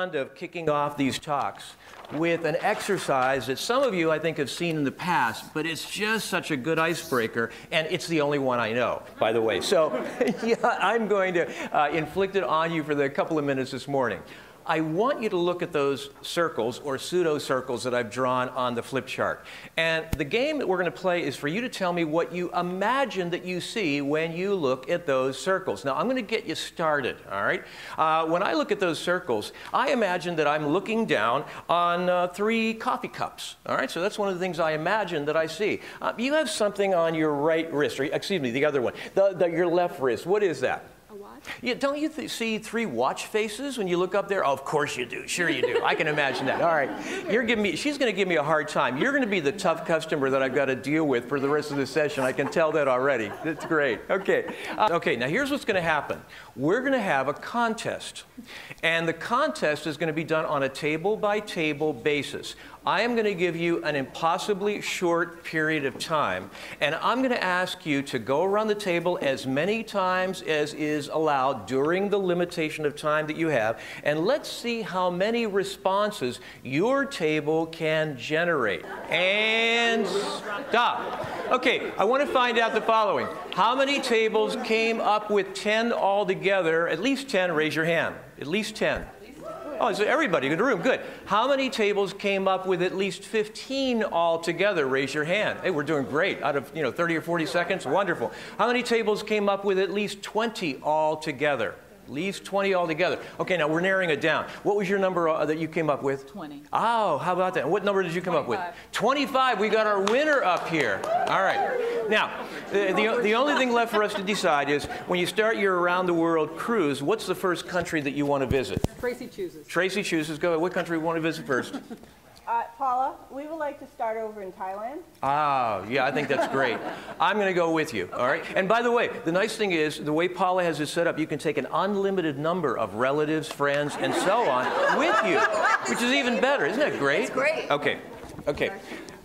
fond of kicking off these talks with an exercise that some of you, I think, have seen in the past, but it's just such a good icebreaker, and it's the only one I know, by the way. So yeah, I'm going to inflict it on you for the couple of minutes this morning. I want you to look at those circles, or pseudo-circles, that I've drawn on the flip chart. And the game that we're going to play is for you to tell me what you imagine that you see when you look at those circles. Now, I'm going to get you started, all right? When I look at those circles, I imagine that I'm looking down on 3 coffee cups, all right? So that's one of the things I imagine that I see. You have something on your right wrist, or excuse me, the other one, your left wrist. What is that? Yeah, don't you see 3 watch faces when you look up there? Oh, of course you do. Sure you do. I can imagine that. All right. She's going to give me a hard time. You're going to be the tough customer that I've got to deal with for the rest of the session. I can tell that already. That's great. Okay. Okay, now here's what's going to happen. We're going to have a contest. And the contest is going to be done on a table-by-table basis. I am going to give you an impossibly short period of time, and I'm going to ask you to go around the table as many times as is allowed during the limitation of time that you have, and let's see how many responses your table can generate. And stop. Okay, I want to find out the following. How many tables came up with 10 altogether? At least 10, raise your hand. At least 10. Oh, so everybody in the room, good. How many tables came up with at least 15 altogether? Raise your hand. Hey, we're doing great. Out of 30 or 40 seconds, wonderful. How many tables came up with at least 20 altogether? At least 20 altogether. Okay, now we're narrowing it down. What was your number that you came up with? 20. Oh, how about that? What number did you come up with? 25. We got our winner up here. All right. Now, the only thing left for us to decide is when you start your around the world cruise, what's the first country that you want to visit? Tracy chooses. Tracy chooses. Go ahead. What country do you want to visit first? Paula, we would like to start over in Thailand. Ah, yeah, I think that's great. I'm going to go with you, all right? And by the way, the nice thing is, the way Paula has it set up, you can take an unlimited number of relatives, friends, and so on with you, which is even better. Isn't that great? It's great. Okay, okay.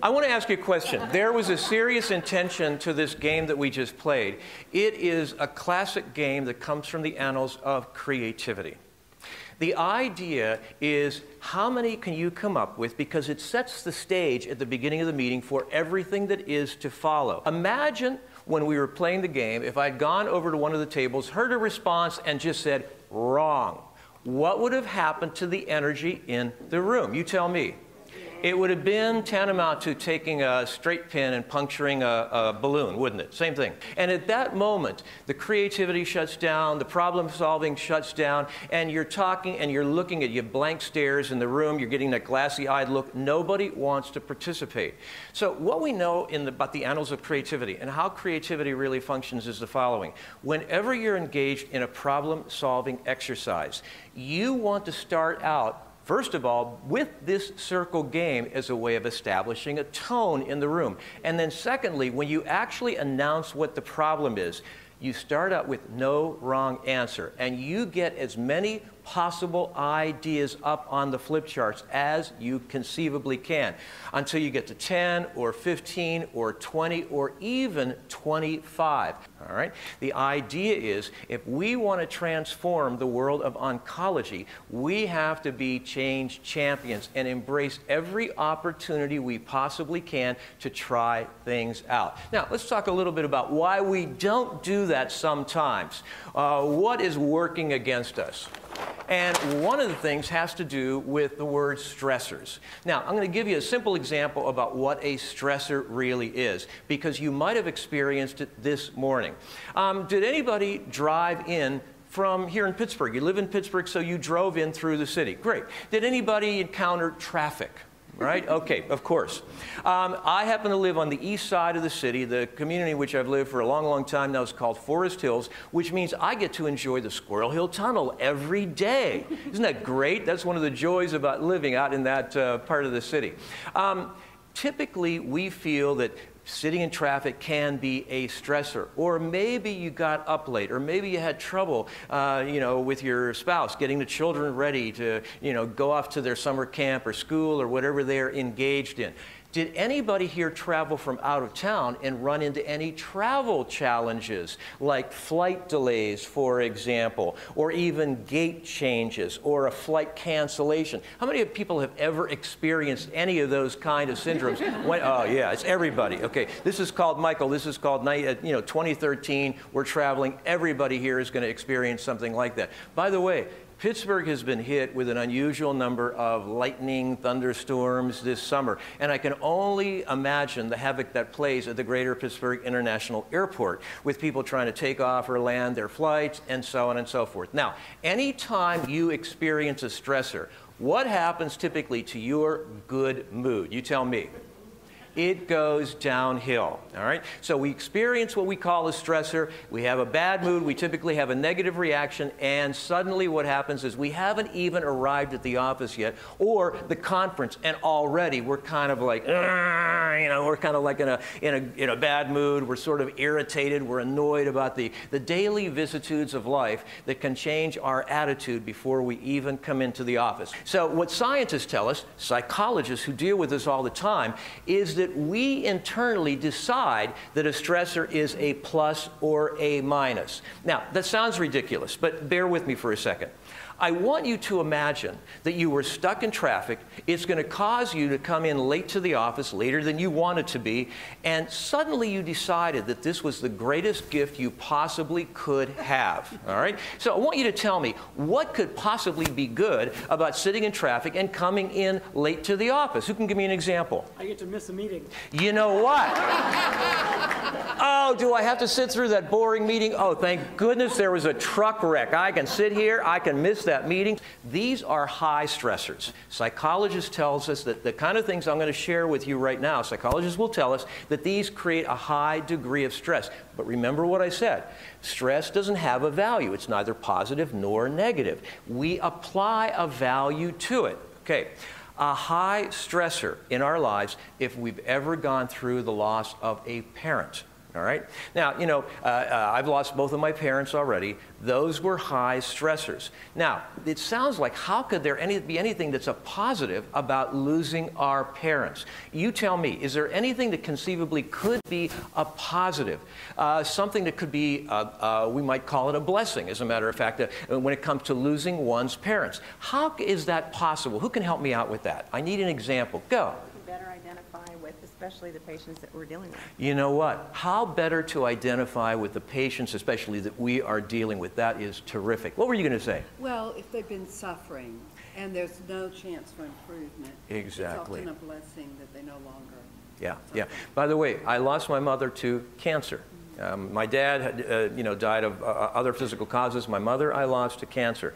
I want to ask you a question. There was a serious intention to this game that we just played. It is a classic game that comes from the annals of creativity. The idea is how many can you come up with, because it sets the stage at the beginning of the meeting for everything that is to follow. Imagine when we were playing the game, if I'd gone over to one of the tables, heard a response, and just said, wrong. What would have happened to the energy in the room? You tell me. It would have been tantamount to taking a straight pin and puncturing a balloon, wouldn't it? Same thing. And at that moment, the creativity shuts down, the problem solving shuts down, and you're talking and you're looking at you blank stares in the room, you're getting that glassy-eyed look. Nobody wants to participate. So what we know about the annals of creativity and how creativity really functions is the following. Whenever you're engaged in a problem-solving exercise, you want to start out first of all, with this circle game as a way of establishing a tone in the room. And then secondly, when you actually announce what the problem is, you start out with no wrong answer. And you get as many possible ideas up on the flip charts as you conceivably can until you get to 10 or 15 or 20 or even 25. All right? The idea is if we want to transform the world of oncology, we have to be change champions and embrace every opportunity we possibly can to try things out. Now, let's talk a little bit about why we don't do that sometimes. What is working against us? And one of the things has to do with the word stressors. Now, I'm going to give you a simple example about what a stressor really is, because you might have experienced it this morning. Did anybody drive in from here in Pittsburgh? You live in Pittsburgh, so you drove in through the city. Great. Did anybody encounter traffic? Right? Okay, of course. I happen to live on the east side of the city. The community in which I've lived for a long, long time now is called Forest Hills, which means I get to enjoy the Squirrel Hill Tunnel every day. Isn't that great? That's one of the joys about living out in that part of the city. Typically, we feel that sitting in traffic can be a stressor, or maybe you got up late, or maybe you had trouble, with your spouse getting the children ready to, go off to their summer camp or school or whatever they're engaged in. Did anybody here travel from out of town and run into any travel challenges, like flight delays, for example, or even gate changes, or a flight cancellation? How many people have ever experienced any of those kind of syndromes? Oh, yeah, it's everybody. Okay, this is called, Michael, this is called 2013. We're traveling. Everybody here is going to experience something like that. By the way, Pittsburgh has been hit with an unusual number of lightning thunderstorms this summer, and I can only imagine the havoc that plays at the Greater Pittsburgh International Airport with people trying to take off or land their flights and so on and so forth. Now, anytime you experience a stressor, what happens typically to your good mood? You tell me. It goes downhill, all right? So we experience what we call a stressor. We have a bad mood. We typically have a negative reaction, and suddenly what happens is we haven't even arrived at the office yet or the conference, and already we're kind of like, we're kind of like in a bad mood. We're sort of irritated. We're annoyed about the daily vicissitudes of life that can change our attitude before we even come into the office. So what scientists tell us, psychologists who deal with this all the time, is that we internally decide that a stressor is a plus or a minus. Now, that sounds ridiculous, but bear with me for a second. I want you to imagine that you were stuck in traffic. It's going to cause you to come in late to the office, later than you wanted to be, and suddenly you decided that this was the greatest gift you possibly could have, all right? So I want you to tell me, what could possibly be good about sitting in traffic and coming in late to the office? Who can give me an example? I get to miss a meeting. You know what? Oh, do I have to sit through that boring meeting? Oh, thank goodness there was a truck wreck. I can sit here, I can miss that meeting. These are high stressors. Psychologists tells us that the kind of things I'm going to share with you right now, psychologists will tell us that these create a high degree of stress. But remember what I said. Stress doesn't have a value. It's neither positive nor negative. We apply a value to it. Okay. A high stressor in our lives if we've ever gone through the loss of a parent. All right? Now, I've lost both of my parents already. Those were high stressors. Now, it sounds like, how could there be anything that's a positive about losing our parents? You tell me, is there anything that conceivably could be a positive? Something that could be, we might call it a blessing, as a matter of fact, when it comes to losing one's parents. How is that possible? Who can help me out with that? I need an example. Go. Better identify with, especially the patients that we're dealing with. You know what? How better to identify with the patients, especially that we are dealing with? That is terrific. What were you going to say? Well, if they've been suffering and there's no chance for improvement, exactly. It's often a blessing that they no longer. Yeah, yeah. By the way, I lost my mother to cancer. My dad had, died of other physical causes. My mother, I lost to cancer.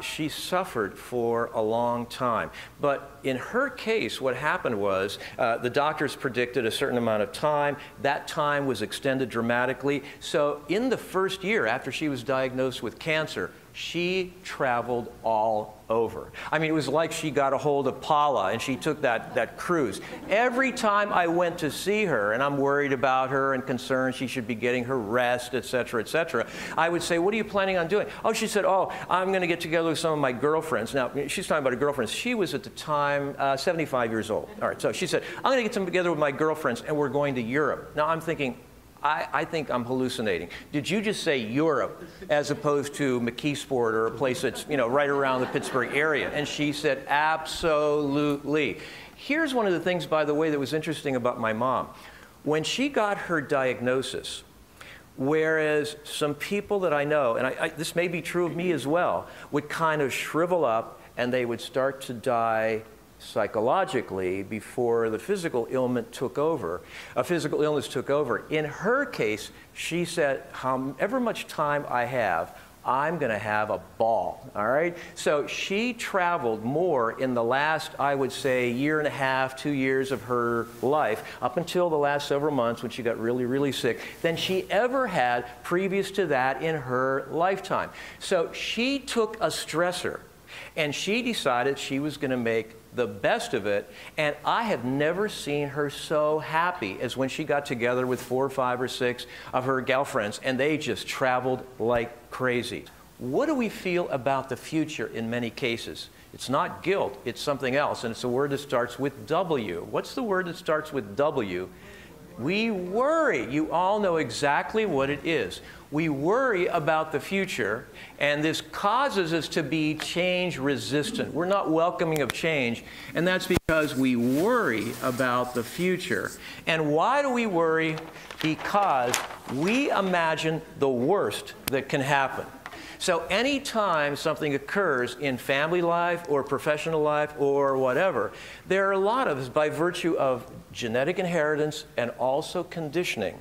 She suffered for a long time. But in her case, what happened was the doctors predicted a certain amount of time. That time was extended dramatically. So in the first year after she was diagnosed with cancer, she traveled all over. I mean, it was like she got a hold of Paula and she took that cruise. Every time I went to see her, and I'm worried about her and concerned she should be getting her rest, et cetera, I would say, what are you planning on doing? Oh, she said, oh, I'm going to get together with some of my girlfriends. Now, she's talking about her girlfriends. She was at the time 75 years old. All right, so she said, I'm going to get together with my girlfriends and we're going to Europe. Now, I'm thinking, I think I'm hallucinating. Did you just say Europe as opposed to McKeesport or a place that's, right around the Pittsburgh area? And she said, absolutely. Here's one of the things, by the way, that was interesting about my mom. When she got her diagnosis, whereas some people that I know, and this may be true of me as well, would kind of shrivel up and they would start to die psychologically before the physical illness took over. In her case, she said, however much time I have, I'm going to have a ball, all right? So she traveled more in the last, I would say, year and a half, 2 years of her life, up until the last several months when she got really, really sick, than she ever had previous to that in her lifetime. So she took a stressor, and she decided she was going to make the best of it, and I have never seen her so happy as when she got together with 4 or 5 or 6 of her girlfriends, and they just traveled like crazy. What do we feel about the future in many cases? It's not guilt, it's something else, and it's a word that starts with W. What's the word that starts with W? We worry. You all know exactly what it is. We worry about the future, and this causes us to be change resistant. We're not welcoming of change, and that's because we worry about the future. And why do we worry? Because we imagine the worst that can happen. So anytime something occurs in family life or professional life or whatever, there are a lot of us, by virtue of genetic inheritance and also conditioning,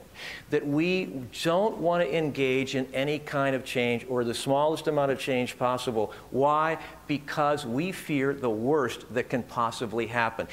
that we don't want to engage in any kind of change or the smallest amount of change possible. Why? Because we fear the worst that can possibly happen.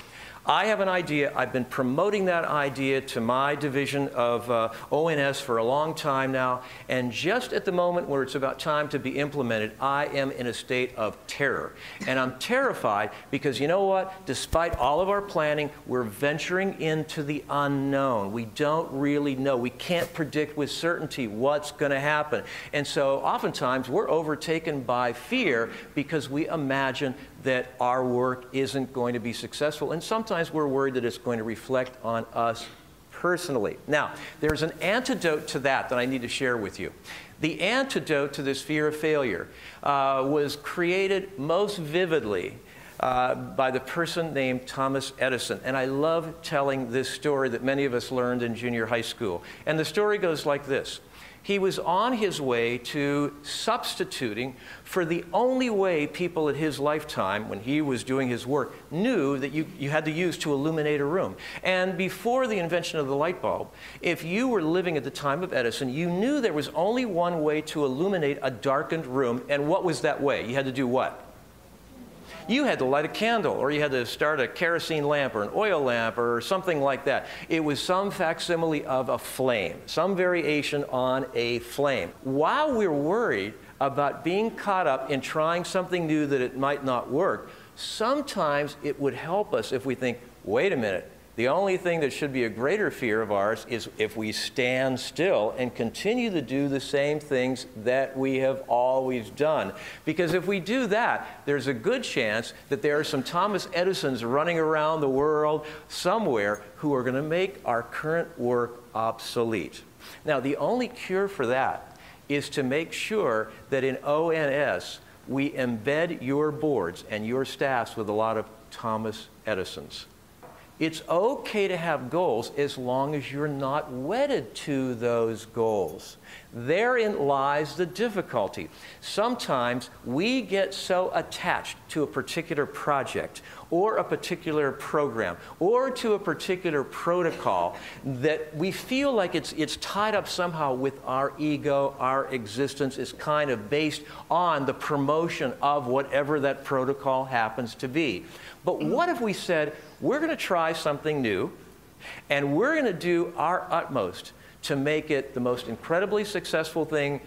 I have an idea. I've been promoting that idea to my division of ONS for a long time now, and just at the moment where it's about time to be implemented, I am in a state of terror. And I'm terrified because, you know what? Despite all of our planning, we're venturing into the unknown. We don't really know. We can't predict with certainty what's going to happen. And so oftentimes we're overtaken by fear because we imagine that our work isn't going to be successful, and sometimes we're worried that it's going to reflect on us personally. Now, there's an antidote to that I need to share with you. The antidote to this fear of failure was created most vividly by the person named Thomas Edison. And I love telling this story that many of us learned in junior high school. And the story goes like this. He was on his way to substituting for the only way people at his lifetime, when he was doing his work, knew that you had to use to illuminate a room. And before the invention of the light bulb, if you were living at the time of Edison, you knew there was only one way to illuminate a darkened room. And what was that way? You had to do what? You had to light a candle, or you had to start a kerosene lamp or an oil lamp or something like that. It was some facsimile of a flame, some variation on a flame. While we're worried about being caught up in trying something new that it might not work, sometimes it would help us if we think, wait a minute, the only thing that should be a greater fear of ours is if we stand still and continue to do the same things that we have always done. Because if we do that, there's a good chance that there are some Thomas Edisons running around the world somewhere who are going to make our current work obsolete. Now, the only cure for that is to make sure that in ONS, we embed your boards and your staffs with a lot of Thomas Edisons. It's okay to have goals as long as you're not wedded to those goals. Therein lies the difficulty. Sometimes we get so attached to a particular project or a particular program or to a particular protocol that we feel like it's tied up somehow with our ego. Our existence is kind of based on the promotion of whatever that protocol happens to be. But what if we said, we're going to try something new, and we're going to do our utmost to make it the most incredibly successful thing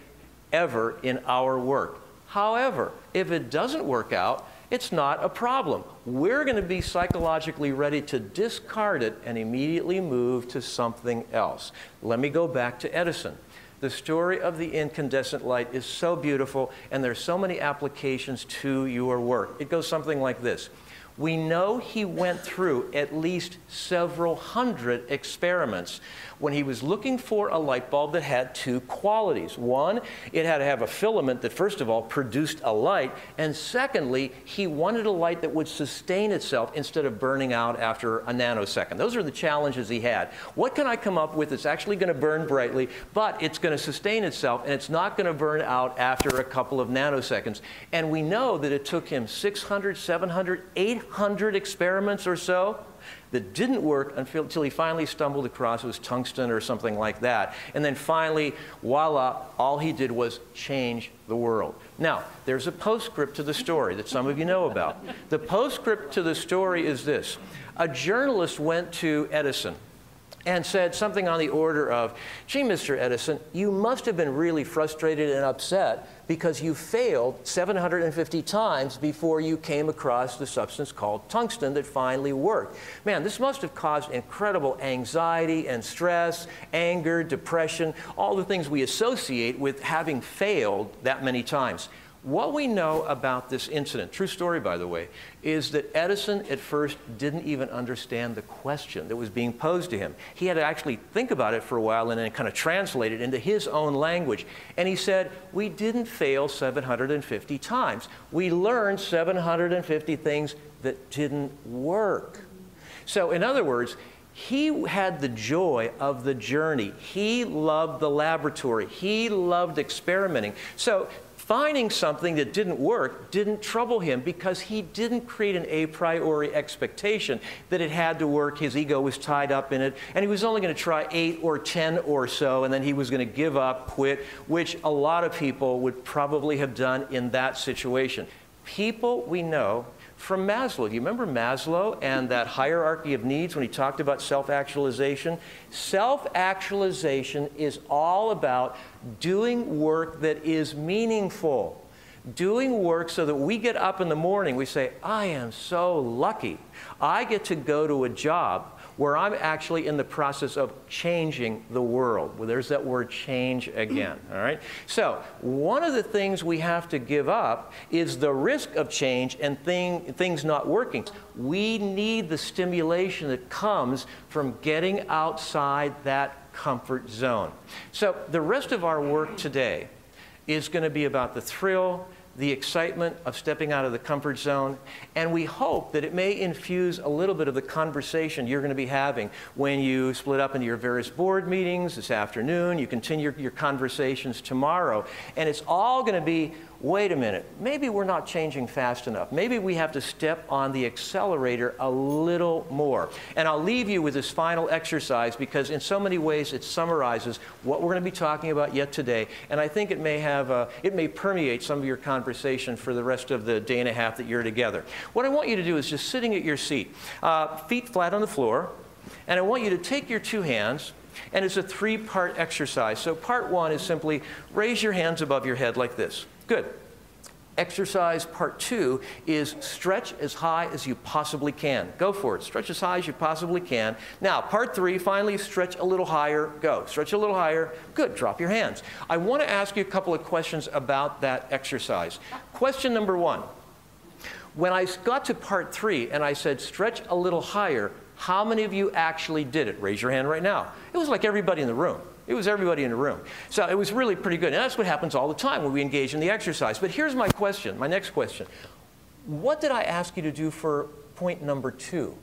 ever in our work. However, if it doesn't work out, it's not a problem. We're going to be psychologically ready to discard it and immediately move to something else. Let me go back to Edison. The story of the incandescent light is so beautiful, and there's so many applications to your work. It goes something like this. We know he went through at least several hundred experiments when he was looking for a light bulb that had two qualities. One, it had to have a filament that, first of all, produced a light, and secondly, he wanted a light that would sustain itself instead of burning out after a nanosecond. Those are the challenges he had. What can I come up with that's actually going to burn brightly, but it's going to sustain itself, and it's not going to burn out after a couple of nanoseconds? And we know that it took him 600, 700, 800 experiments or so that didn't work until he finally stumbled across, it was tungsten or something like that. And then finally, voila, all he did was change the world. Now, there's a postscript to the story that some of you know about. The postscript to the story is this. A journalist went to Edison and said something on the order of, gee, Mr. Edison, you must have been really frustrated and upset because you failed 750 times before you came across the substance called tungsten that finally worked. Man, this must have caused incredible anxiety and stress, anger, depression, all the things we associate with having failed that many times. What we know about this incident, true story by the way, is that Edison at first didn't even understand the question that was being posed to him. He had to actually think about it for a while and then kind of translate it into his own language. And he said, we didn't fail 750 times. We learned 750 things that didn't work. So in other words, he had the joy of the journey. He loved the laboratory. He loved experimenting. So finding something that didn't work didn't trouble him because he didn't create an a priori expectation that it had to work. His ego was tied up in it, and he was only going to try 8 or 10 or so, and then he was going to give up, quit, which a lot of people would probably have done in that situation. People we know from Maslow. Do you remember Maslow and that hierarchy of needs when he talked about self-actualization? Self-actualization is all about doing work that is meaningful. Doing work so that we get up in the morning, we say, I am so lucky. I get to go to a job where I'm actually in the process of changing the world. Well, there's that word change again, all right? So one of the things we have to give up is the risk of change and things not working. We need the stimulation that comes from getting outside that comfort zone. So the rest of our work today is going to be about the thrill, the excitement of stepping out of the comfort zone, and we hope that it may infuse a little bit of the conversation you're going to be having when you split up into your various board meetings this afternoon. You continue your conversations tomorrow, and it's all going to be, wait a minute, maybe we're not changing fast enough. Maybe we have to step on the accelerator a little more. And I'll leave you with this final exercise because in so many ways it summarizes what we're going to be talking about yet today, and I think it may permeate some of your conversation for the rest of the day and a half that you're together. What I want you to do is just sitting at your seat, feet flat on the floor, and I want you to take your 2 hands, and it's a 3-part exercise. So part 1 is simply raise your hands above your head like this. Good. Exercise part 2 is stretch as high as you possibly can. Go for it. Stretch as high as you possibly can. Now, part 3, finally, stretch a little higher. Go. Stretch a little higher. Good. Drop your hands. I want to ask you a couple of questions about that exercise. Question number 1. When I got to part 3 and I said stretch a little higher, how many of you actually did it? Raise your hand right now. It was like everybody in the room. It was everybody in the room. So it was really pretty good. And that's what happens all the time when we engage in the exercise. But here's my question, my next question. What did I ask you to do for point number 2?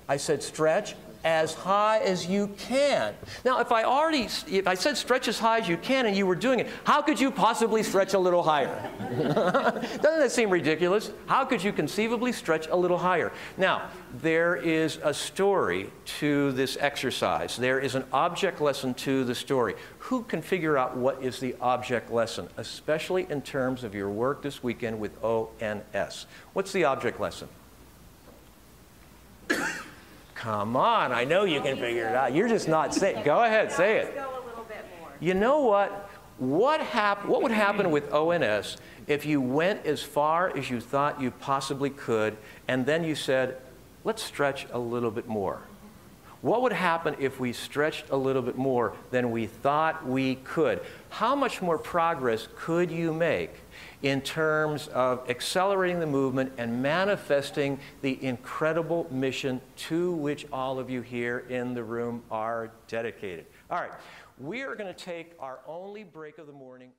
I said stretch as high as you can. Now, if I said stretch as high as you can and you were doing it, how could you possibly stretch a little higher? Doesn't that seem ridiculous? How could you conceivably stretch a little higher? Now, there is a story to this exercise. There is an object lesson to the story. Who can figure out what is the object lesson, especially in terms of your work this weekend with ONS? What's the object lesson? Come on, I know you can figure it out. You're just not saying. Go ahead, say it. Go a little bit more. You know what? What would happen with ONS if you went as far as you thought you possibly could, and then you said, let's stretch a little bit more? What would happen if we stretched a little bit more than we thought we could? How much more progress could you make in terms of accelerating the movement and manifesting the incredible mission to which all of you here in the room are dedicated? All right, we are going to take our only break of the morning.